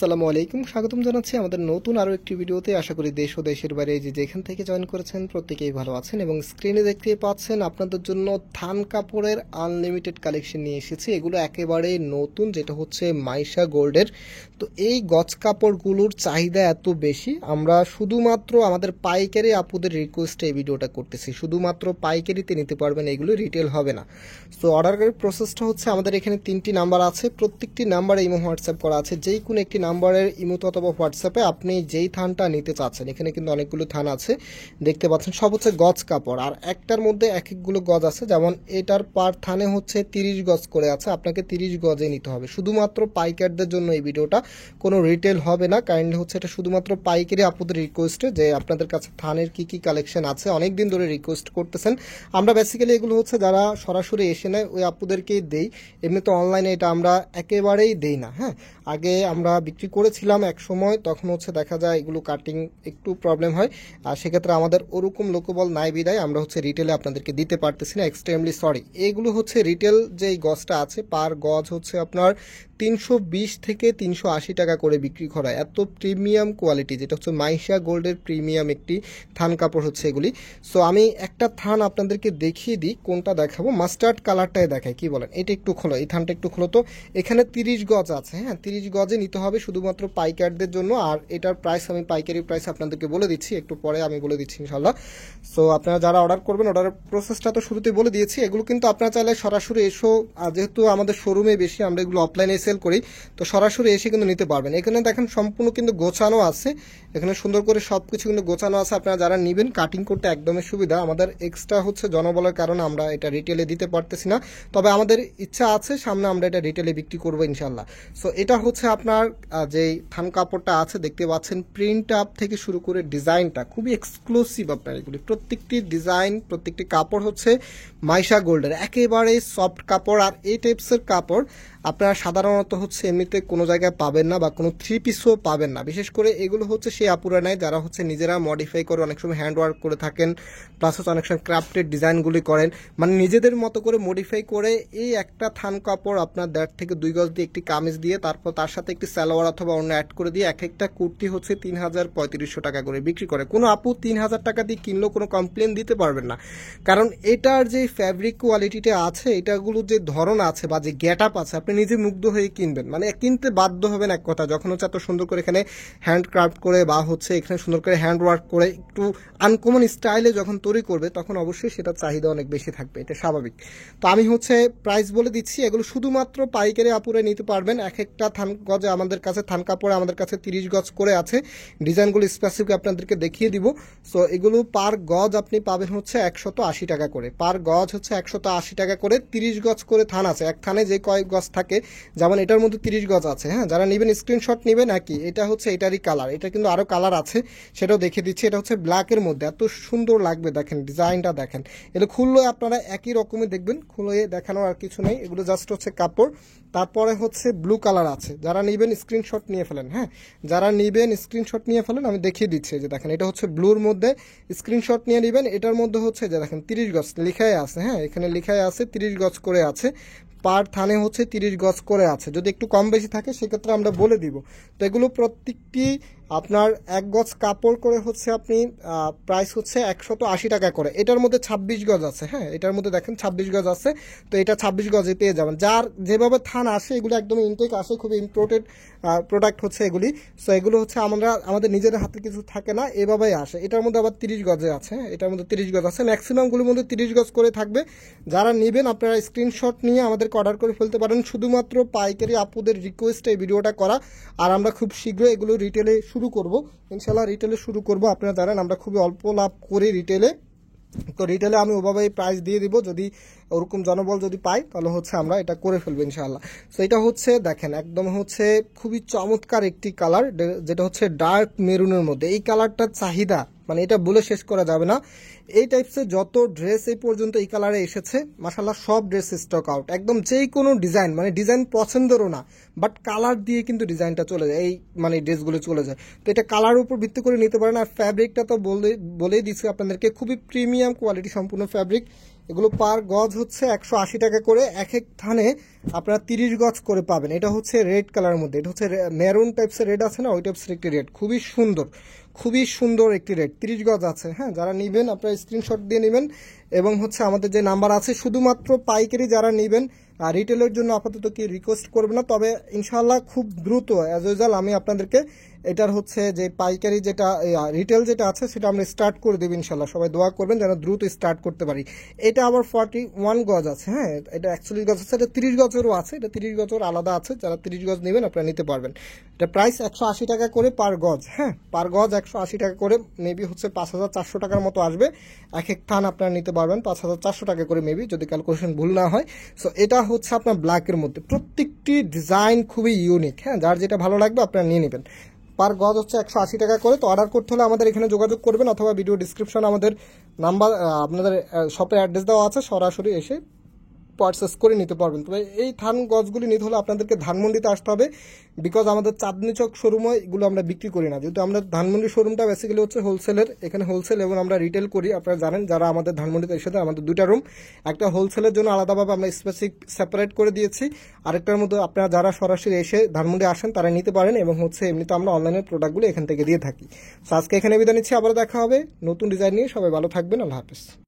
আসসালামু আলাইকুম, স্বাগতম জানাচ্ছি আমাদের নতুন আরও একটি ভিডিওতে। আশা করি দেশ ও দেশের বাইরে যেখান থেকে জয়েন করেছেন প্রত্যেকেই ভালো আছেন এবং স্ক্রিনে দেখতে পাচ্ছেন আপনাদের জন্য থান কাপড়ের আনলিমিটেড কালেকশন নিয়ে এসেছি। এগুলো একেবারে নতুন, যেটা হচ্ছে মাইশা গোল্ডের। তো এই গজ কাপড়গুলোর চাহিদা এত বেশি, আমরা শুধুমাত্র আমাদের পাইকারি আপুদের রিকোয়েস্টে এই ভিডিওটা করতেছি। শুধুমাত্র পাইকারিতে নিতে পারবেন, এগুলো রিটেল হবে না। তো অর্ডার করার প্রসেসটা হচ্ছে, আমাদের এখানে 3টি নাম্বার আছে, প্রত্যেকটি নাম্বারে ইমো হোয়াটসঅ্যাপ করা আছে। যেই কোনো একটি নাম্বারের ইমোতে অথবা হোয়াটসঅ্যাপে আপনি যেই থানটা নিতে চাচ্ছেন, এখানে কিন্তু অনেকগুলো থান আছে দেখতে পাচ্ছেন, সব হচ্ছে গজ কাপড়। আর একটার মধ্যে এক একগুলো গজ আছে, যেমন এটার পার থানে হচ্ছে 30 গজ করে আছে, আপনাকে 30 গজে নিতে হবে। শুধুমাত্র পাইকারদের জন্য এই ভিডিওটা, কোনো রিটেল হবে না। কাইন্ডলি হচ্ছে এটা শুধুমাত্র পাইকারি আপুদের রিকোয়েস্টে, যে আপনাদের কাছে থানের কি কি কালেকশন আছে অনেক দিন ধরে রিকোয়েস্ট করতেছেন। আমরা বেসিক্যালি এগুলো হচ্ছে যারা সরাসরি এসে নেয় ওই আপুদেরকেই দেই, এমনি তো অনলাইনে এটা আমরা একেবারেই দেই না। হ্যাঁ, আগে আমরা বিক্রি করেছিলাম এক সময়, তখন হচ্ছে দেখা যায় এগুলো কাটিং একটু প্রবলেম হয়, আর সেক্ষেত্রে আমাদের ওরকম লোকবল নাই বিদায় আমরা হচ্ছে রিটেলে আপনাদেরকে দিতে পারতেছি না, এক্সট্রিমলি সরি। এগুলো হচ্ছে রিটেল যেই গজটা আছে, পার গজ হচ্ছে আপনার 320 থেকে 380 টাকা করে বিক্রি করা। এত প্রিমিয়াম কোয়ালিটি, যেটা হচ্ছে মাইশা গোল্ডের প্রিমিয়াম একটি থান কাপড় হচ্ছে এগুলি। সো আমি একটা থান আপনাদেরকে দেখিয়ে দিই, কোনটা দেখাবো, মাস্টার্ড কালারটাই দেখাই, কি বলেন? এটা একটু খোলো, এই থানটা একটু খোলো। তো এখানে 30 গজ আছে, হ্যাঁ 30 গজে নিতে হবে শুধুমাত্র পাইকারদের জন্য। আর এটার প্রাইস আমি পাইকারি প্রাইস আপনাদেরকে বলে দিচ্ছি, একটু পরে আমি বলে দিচ্ছি ইনশাল্লাহ। সো আপনারা যারা অর্ডার করবেন, অর্ডারের প্রসেসটা তো শুরুতে বলে দিয়েছি। এগুলো কিন্তু আপনারা চাইলে সরাসরি এসো, যেহেতু আমাদের শোরুমে বেশি, আমরা এগুলো অফলাইনে সেল করি, তো সরাসরি এসে কিন্তু নিতে পারবেন। এখানে দেখেন সম্পূর্ণ কিন্তু গোছানো আছে, এখানে সুন্দর করে সবকিছু কিন্তু গোছানো আছে। আপনারা যারা নেবেন কাটিং করতে একদমই সুবিধা। আমাদের এক্সট্রা হচ্ছে জনবলের কারণে আমরা এটা রিটেলে দিতে পারতেছি না, তবে আমাদের ইচ্ছা আছে সামনে আমরা এটা রিটেলে বিক্রি করবো ইনশাল্লাহ। সো এটা হচ্ছে আপনার যেই থান কাপড়টা আছে দেখতে পাচ্ছেন, প্রিন্ট আপ থেকে শুরু করে ডিজাইনটা খুবই এক্সক্লুসিভ। আপনার এগুলি প্রত্যেকটি ডিজাইন, প্রত্যেকটি কাপড় হচ্ছে মাইশা গোল্ডের, একেবারে সফট কাপড়। আর এই টাইপসের কাপড় আপনারা সাধারণত হচ্ছে এমনিতে কোনো জায়গায় পাবেন না, বা কোনো 3 পিসও পাবেন না। বিশেষ করে এগুলো হচ্ছে সেই আপুরা নেয় যারা হচ্ছে নিজেরা মডিফাই করে, অনেক সময় হ্যান্ড ওয়ার্ক করে থাকেন, প্লাস হচ্ছে অনেক সময় ক্রাফটেড ডিজাইনগুলি করেন, মানে নিজেদের মতো করে মডিফাই করে এই একটা থান কাপড় আপনার 1.5 থেকে 2 গজ দিয়ে একটি কামিজ দিয়ে, তারপর তার সাথে একটি সালোয়ার অথবা অন্য অ্যাড করে দিয়ে এক একটা কুর্তি হচ্ছে 3000-3500 টাকা করে বিক্রি করে। কোনো আপু 3000 টাকা দিয়ে কিনলেও কোনো কমপ্লেন দিতে পারবেন না, কারণ এটার যে ফ্যাব্রিক কোয়ালিটিটা আছে, এটাগুলোর যে ধরন আছে বা যে গেট আপ আছে, আপনি নিজে মুগ্ধ হয়ে কিনবেন, মানে কিনতে বাধ্য হবেন এক কথা। যখন হচ্ছে এত সুন্দর করে এখানে হ্যান্ড ক্রাফট করে, বা হচ্ছে এখানে সুন্দর করে হ্যান্ড ওয়ার্ক করে একটু আনকমন স্টাইলে যখন তৈরি করবে, তখন অবশ্যই সেটা চাহিদা অনেক বেশি থাকবে, এটা স্বাভাবিক। তো আমি হচ্ছে প্রাইস বলে দিচ্ছি, এগুলো শুধুমাত্র পাইকারি আপুরে নিতে পারবেন। এক একটা থান গজে আমাদের কাছে, থান কাপড়ে আমাদের কাছে 30 গজ করে আছে, ডিজাইনগুলো স্পেসিফিক আপনাদেরকে দেখিয়ে দিব। সো এগুলো পার গজ আপনি পাবেন হচ্ছে 180 টাকা করে, পার গজ হচ্ছে 180 টাকা করে। 30 গজ করে থান আছে, এক থানে যে কয়েক গজ থাকে, যেমন এটার মধ্যে 30 গজ আছে। হ্যাঁ, যারা নেবেন স্ক্রিনশট নেবেন। একই এটা হচ্ছে এটারই কালার, এটা কিন্তু আরো কালার আছে, সেটাও দেখিয়ে দিচ্ছি। এটা হচ্ছে ব্ল্যাকের মধ্যে, এত সুন্দর লাগবে, দেখেন ডিজাইনটা দেখেন। এগুলো খুললে আপনারা একই রকমই দেখবেন, খুলে দেখানোর আর কিছু নেই, এগুলো জাস্ট হচ্ছে কাপড়। তারপরে হচ্ছে ব্লু কালার আছে, যারা নেবেন স্ক্রিনশট নিয়ে ফেলেন। হ্যাঁ, যারা নেবেন স্ক্রিনশট নিয়ে ফেলেন, আমি দেখিয়ে দিচ্ছি যে দেখেন এটা হচ্ছে ব্লুর মধ্যে, স্ক্রিনশট নিয়ে নেবেন। এটার মধ্যে হচ্ছে যে দেখেন 30 গজ লেখাই আছে, হ্যাঁ এখানে লেখাই আছে 30 গজ করে আছে, পার থানে হচ্ছে 30 গজ করে আছে। যদি একটু কম বেশি থাকে সেক্ষেত্রে আমরা বলে দিব। তো এগুলো প্রত্যেকটি আপনার 1 গজ কাপড় করে হচ্ছে আপনি প্রাইস হচ্ছে 180 টাকা করে। এটার মধ্যে 26 গজ আছে, হ্যাঁ এটার মধ্যে দেখেন 26 গজ আছে, তো এটা 26 গজে পেয়ে যাবেন। যার যেভাবে থান আসে, এগুলো একদম ইনটেক আসে, খুবই ইম্পোর্টেড প্রোডাক্ট হচ্ছে এগুলি। সো এগুলো হচ্ছে আমরা আমাদের নিজেদের হাতে কিছু থাকে না, এভাবেই আসে। এটার মধ্যে আবার 30 গজে আছে, এটার মধ্যে 30 গজ আছে, ম্যাক্সিমামগুলোর মধ্যে 30 গজ করে থাকবে। যারা নেবেন আপনারা স্ক্রিনশট নিয়ে আমাদেরকে অর্ডার করে ফেলতে পারেন। শুধুমাত্র পাইকারি আপুদের রিকোয়েস্টে এই ভিডিওটা করা, আর আমরা খুব শীঘ্রই এগুলো রিটেলে শুরু করব ইনশাল্লাহ, রিটেলে শুরু করব। আপনারা জানেন আমরা খুবই অল্প লাভ করি রিটেলে, তো রিটেলে আমি ওভাবেই প্রাইস দিয়ে দিব, যদি ওরকম জনবল যদি পাই তাহলে হচ্ছে আমরা এটা করে ফেলবো ইনশাআল্লাহ। সো এটা হচ্ছে দেখেন একদম হচ্ছে খুবই চমৎকার একটি কালার, যেটা হচ্ছে ডার্ক মেরুনের মধ্যে। এই কালারটার চাহিদা মানে এটা বলে শেষ করা যাবে না। এই টাইপসের যত ড্রেস এই পর্যন্ত এই কালারে এসেছে মাশাআল্লাহ, সব ড্রেস স্টক আউট। একদম যেই কোনো ডিজাইন, মানে ডিজাইন পছন্দেরও না, বাট কালার দিয়ে কিন্তু ডিজাইনটা চলে যায়, এই মানে ড্রেসগুলো চলে যায়। তো এটা কালার উপর ভিত্তি করে নিতে পারেন। আর ফ্যাব্রিকটা তো বলেই দিচ্ছি আপনাদেরকে, খুবই প্রিমিয়াম কোয়ালিটি সম্পূর্ণ ফ্যাব্রিক। এগুলো পার গজ হচ্ছে 180 টাকা করে। এক এক থানে আপনারা 30 টাকা করে, এক এক থানে আপনারা 30 গজ করে পাবেন। এটা হচ্ছে রেড কালারের মধ্যে, এটা হচ্ছে মেরুন টাইপসের রেড আছে না, ওই টাইপসের একটি রেড, খুবই সুন্দর একটি রেড, 30 গজ আছে। হ্যাঁ, যারা নেবেন আপনারা স্ক্রিনশট দিয়ে নেবেন, এবং হচ্ছে আমাদের যে নাম্বার আছে, শুধুমাত্র পাইকারি যারা নেবেন, আর রিটেলের জন্য আপাতত কি রিকোয়েস্ট করবে না, তবে ইনশাআল্লাহ খুব দ্রুত অ্যাজ ইউজুয়াল আমি আপনাদেরকে এটার হচ্ছে যে পাইকারি যেটা রিটেল যেটা আছে সেটা আমরা স্টার্ট করে দেবো ইনশাআল্লাহ। সবাই দোয়া করবেন যেন দ্রুত স্টার্ট করতে পারি। এটা আবার 41 গজ আছে। হ্যাঁ, এটা 41 গজ আছে, এটা 30 গজেরও আছে, এটা 30 গজের আলাদা আছে। যারা 30 গজ নেবেন আপনারা নিতে পারবেন। এটা প্রাইস 180 টাকা করে পার গজ। হ্যাঁ, পার গজ 180 টাকা করে, মেবি হচ্ছে 5400 টাকার মতো আসবে। এক এক থান আপনারা নিতে পারবেন 5400 টাকা করে, মেবি যদি ক্যালকুলেশন ভুল না হয়। সো এটা হচ্ছে আপনার ব্ল্যাকের মধ্যে, প্রত্যেকটি ডিজাইন খুবই ইউনিক। হ্যাঁ, যার যেটা ভালো লাগবে আপনারা নিয়ে নেবেন। পার গজ হচ্ছে 180 টাকা করে। তো অর্ডার করতে হলে আমাদের এখানে যোগাযোগ করবেন, অথবা ভিডিও ডিসক্রিপশন আমাদের নাম্বার, আপনাদের শপের অ্যাড্রেস দেওয়া আছে, সরাসরি এসে পারচেস করে নিতে পারবেন। তবে এই থান গজগুলি নিতে হলে আপনাদেরকে ধানমন্ডিতে আসতে হবে, বিকজ আমাদের চাঁদনি চক শোরুমে এগুলো আমরা বিক্রি করি না। যেহেতু আমরা ধানমন্ডি শোরুমটা বেসিক্যালি হচ্ছে হোলসেলের, এখানে হোলসেল এবং আমরা রিটেল করি। আপনারা জানেন যারা আমাদের ধানমন্ডিতে এসে, আমাদের 2টা রুম, একটা হোলসেলের জন্য আলাদাভাবে আমরা স্পেসিফিক সেপারেট করে দিয়েছি, আরেকটার মধ্যে আপনারা যারা সরাসরি এসে ধানমন্ডি আসেন তারা নিতে পারেন, এবং হচ্ছে এমনিতে আমরা অনলাইনের প্রোডাক্টগুলো এখান থেকে দিয়ে থাকি। তো আজকে এখানে বিদায় নিচ্ছি, আবার দেখা হবে নতুন ডিজাইন নিয়ে। সবাই ভালো থাকবেন, আল্লাহ হাফেজ।